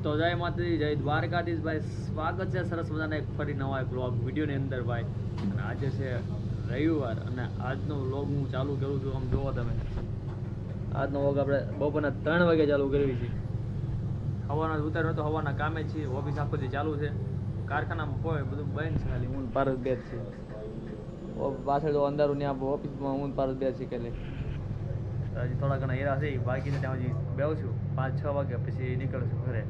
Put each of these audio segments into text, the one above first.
તો જય માતાજી, જય દ્વારકાધીશ ભાઈ. સ્વાગત છે સરસ મજાના એક ફરી નવા એક વ્લોગ વિડીયોની અંદર ભાઈ. અને આજે છે રવિવાર અને આજનો વ્લોગ હું ચાલુ કરું છું. આમ જુઓ તમે, આજનો વ્લોગ આપણે બપોરના 3 વાગે ચાલુ કરવી છે. હવાના ઉતાર્યો તો હવાના કામે છીએ, ઓફિસ આખો દી ચાલુ છે, કારખાનામાં કોઈ બધું બંધ છે, ખાલી હું પારસ બે જ છે. પાછળ તો અંધારું ત્યાં ઓફિસમાં હું પારસ બે છે. એટલે હજી થોડા ઘણા હેરા છે બાકી છે, ત્યાં હજી બેવું છું. 5-6 વાગે પછી નીકળશું ઘરે.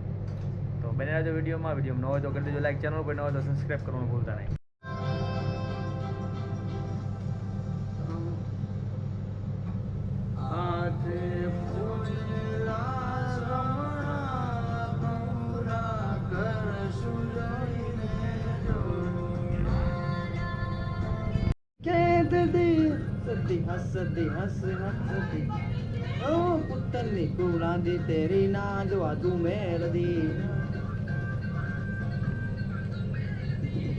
તો બને રહેજો વિડીયોમાં. વિડીયો ન હોય તો કરી દેજો લાઈક, ચેનલ પર ન હોય તો સબસ્ક્રાઈબ કરવાનું ભૂલતા નહીં. હસતી હસતી ઓ પુત્તરની કુળાંદી તેરી નાજ વાદુ મેળદી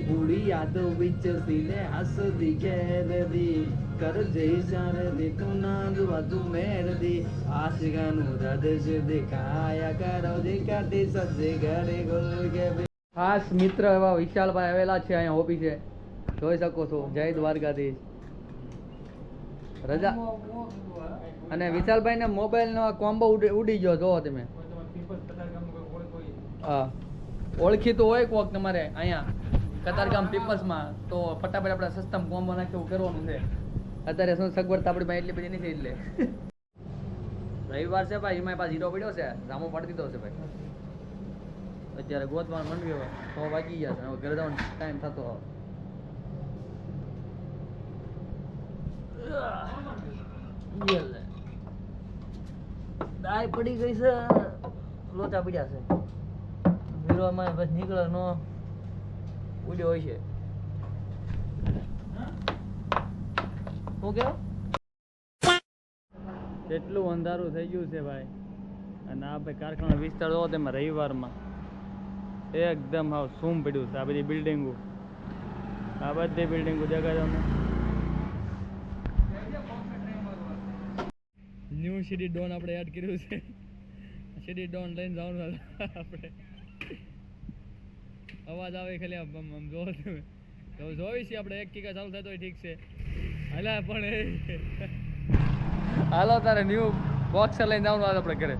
બુડી યાદો વિચ સીને હસતી ખેલદી કર જઈ શારદી તું નાજ વાદુ મેળદી આશિકાનું હૃદય દેખાયા કરો દેખાતી સજે ઘરે ગોલ કે ખાસ મિત્ર એવા વિશાલભાઈ આવેલા છે અહીંયા ઓફિસે, જોઈ શકો છો. જય દ્વારકાધીશ. રજા અને વિશાલભાઈ ને મોબાઈલ નો કોમ્બો ઉડી ગયો. જો તમે હા, ઓળખી તો હોય કોક તમારે અહીંયા કતારગામ પીપલ્સમાં, તો ફટાફટ આપણે સસ્તમ કોમ્બો નાખી એવું કરવાનું છે. અત્યારે શું સગવડતા આપણી પાસે એટલી બધી નથી, એટલે રવિવાર છે ભાઈ. એમાં પાછો હીરો પડ્યો છે, રામો પાડી દીધો છે ભાઈ. અત્યારે ગોતવાનું મંડ્યો 6 વાગી ગયા છે, હવે ઘરે જવાનો ટાઈમ થતો. દાય પડી ગઈ છે, લોચા પડ્યા છે. વીરોમાં બસ નીકળે નો ઉડ્યો હોય છે. શું કેવો કેટલું અંધારું થઈ ગયું છે ભાઈ. અને આ ભાઈ કારખાના વિસ્તાર જોવો તેમાં રવિવારમાં એકદમ હાવ સૂમ પડ્યું છે. આ બધી બિલ્ડિંગો, આ બધી બિલ્ડિંગો દેખાય તમને. ન્યૂ સિટી ડોન આપણે એડ કર્યું છે. સિટી ડોન લઈને જવાનું આપણે. અવાજ આવે ખાલી આમ જોવો તમે. તો જોઈ છીએ આપણે 1 કિકા ચાલુ થાય તો ઠીક છે. હાલા પણ હાલો તારે ન્યૂ બોક્સર લઈને જવાનું આપણે ઘરે.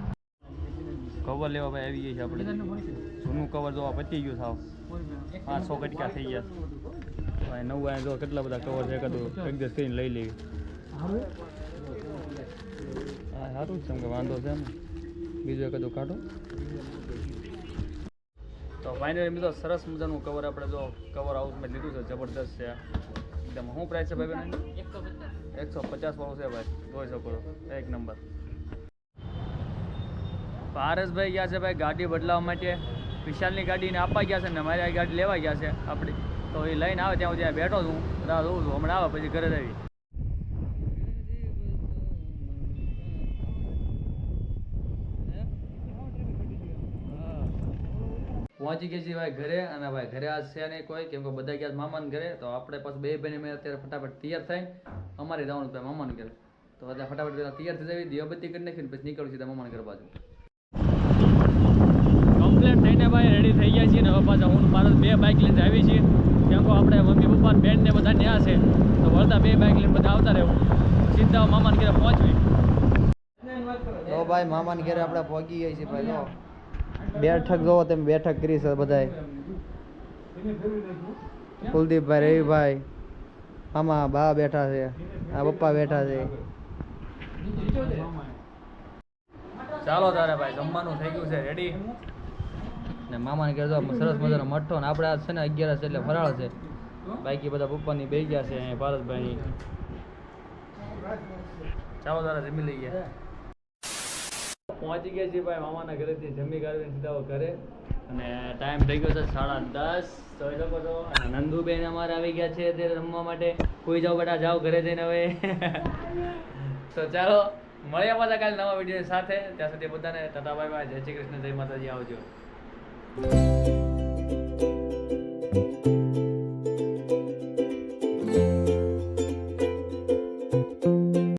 કવર લેવા ભાઈ આવી ગઈ છે આપણે. જૂનું કવર જોવા પતી ગયું સાવ. 500 કટકા થઈ ગયા ભાઈ. નવું જો કેટલા બધા કવર છે, કદું એડજસ્ટ કરીને લઈ લેવી. હા સારું જ છે કે વાંધો છે ને. બીજું કદું કાઢો. તો ફાઇનલી મિત્રો સરસ મજાનું કવર આપણે જો કવર હાઉસમાં લીધું છે, જબરદસ્ત છે એકદમ. શું પ્રાઇસ છે ભાઈ? 150 વાળું છે ભાઈ, જોઈ શકો છો. એક નંબર. પારસભાઈ ગયા છે ભાઈ ગાડી બદલાવવા માટે. વિશાલની ગાડીને આપવા ગયા છે ને મારી આ ગાડી લેવા ગયા છે આપણી. તો એ લઈને આવે ત્યાં સુધી બેઠો છું, રાહ જોઉં છું. હમણાં આવે પછી ઘરે જવી. પહોંચી ગયા છીએ ભાઈ ઘરે. અને ભાઈ ઘરે આજ છે નહીં કોઈ, કેમ કે બધા ગયા મામાને ઘરે. તો આપણે પાછું બે ભાઈને મેં અત્યારે ફટાફટ તૈયાર થાય. અમારે જવાનું ભાઈ મામાને ઘરે. તો અત્યારે ફટાફટ તૈયાર થઈ જવી, દીવાબત્તી કરી નાખીને પછી નીકળું સીધા મામાને ઘર બાજુ. કમ્પ્લીટ થઈને ભાઈ રેડી થઈ ગયા છીએ ને હવે પાછા હું પારસ 2 બાઇક લઈને આવી છીએ. કેમ કે આપણે મમ્મી પપ્પા બેન ને બધા ત્યાં છે, તો વળતા 2 બાઇક લઈને બધા આવતા રહેવું. સીધા મામાને ઘરે પહોંચવી. તો ભાઈ મામાને ઘરે આપણે પહોંચી ગયા છીએ ભાઈ. જો બેઠક જોવો તમે, બેઠક કરી છે બધાય. કુલદીપભાઈ, રવિભાઈ, મામા, બા બેઠા છે, આ પપ્પા બેઠા છે. ચાલો તારે ભાઈ જમવાનું થઈ ગયું છે રેડી. ને મામાને ઘરે જો સરસ મજાનો મઠ્ઠો. ને આપણે આજ છે ને 11 એટલે ફરાળ છે. બાકી બધા પપ્પાની બેસી ગયા છે અહીંયા ભારતભાઈ. ચાલો તારે જમી લઈએ. પહોંચી ગયા છીએ ભાઈ મામાના ઘરેથી. જમી કાઢીને સીધા ઘરે. અને ટાઈમ થઈ ગયો છે 10:30, જોઈ શકો છો. અને નંદુબેન અમારે આવી ગયા છે અત્યારે રમવા માટે. કોઈ જાઓ બેટા, જાઓ ઘરે જઈને હવે. તો ચાલો મળ્યા પાછા કાલે નવા વિડીયો સાથે. ત્યાં સુધી બધાને ટાટા બાય બાય, જય શ્રી કૃષ્ણ, જય માતાજી, આવજો.